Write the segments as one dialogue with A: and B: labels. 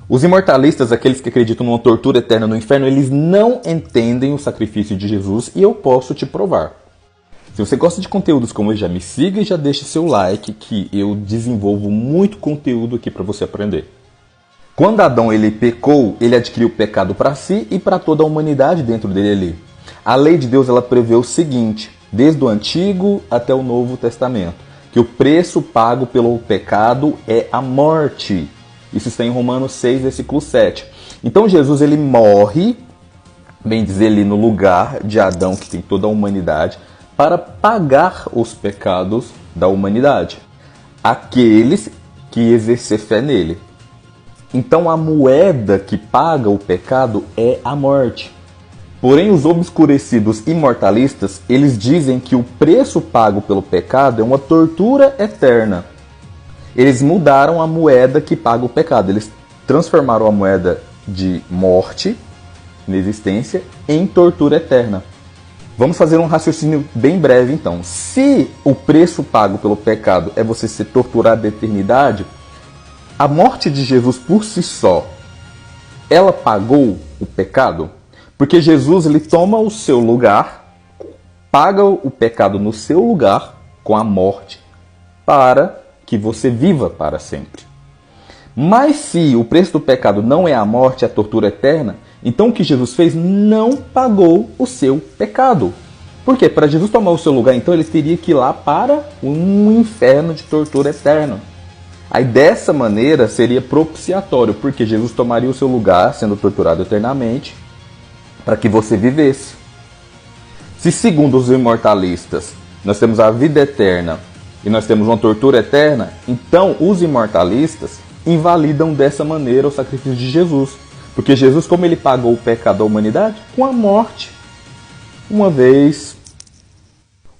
A: Os imortalistas, aqueles que acreditam numa tortura eterna no inferno, eles não entendem o sacrifício de Jesus e eu posso te provar. Se você gosta de conteúdos como esse, já me siga e já deixe seu like, que eu desenvolvo muito conteúdo aqui para você aprender. Quando Adão ele pecou, ele adquiriu o pecado para si e para toda a humanidade dentro dele ali. A lei de Deus ela prevê o seguinte, desde o Antigo até o Novo Testamento, que o preço pago pelo pecado é a morte. Isso está em Romanos 6, versículo 7. Então Jesus ele morre, bem dizer, ali no lugar de Adão, que tem toda a humanidade, para pagar os pecados da humanidade. Aqueles que exercer fé nele. Então a moeda que paga o pecado é a morte. Porém, os obscurecidos imortalistas, eles dizem que o preço pago pelo pecado é uma tortura eterna. Eles mudaram a moeda que paga o pecado. Eles transformaram a moeda de morte, inexistência, em tortura eterna. Vamos fazer um raciocínio bem breve então. Se o preço pago pelo pecado é você ser torturado da eternidade, a morte de Jesus por si só, ela pagou o pecado? Porque Jesus ele toma o seu lugar, paga o pecado no seu lugar com a morte, para que você viva para sempre. Mas se o preço do pecado não é a morte, a tortura eterna, então o que Jesus fez não pagou o seu pecado. Por quê? Para Jesus tomar o seu lugar, então ele teria que ir lá para um inferno de tortura eterna. Aí dessa maneira seria propiciatório, porque Jesus tomaria o seu lugar, sendo torturado eternamente, para que você vivesse. Se segundo os imortalistas nós temos a vida eterna e nós temos uma tortura eterna, então os imortalistas invalidam dessa maneira o sacrifício de Jesus. Porque Jesus, como ele pagou o pecado da humanidade? Com a morte. Uma vez.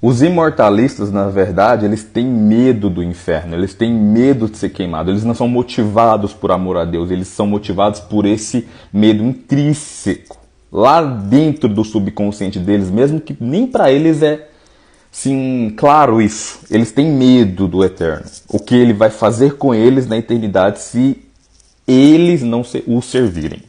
A: Os imortalistas, na verdade, eles têm medo do inferno, eles têm medo de ser queimados, eles não são motivados por amor a Deus, eles são motivados por esse medo intrínseco, lá dentro do subconsciente deles, mesmo que nem para eles é, sim, claro isso. Eles têm medo do eterno, o que ele vai fazer com eles na eternidade se eles não o servirem.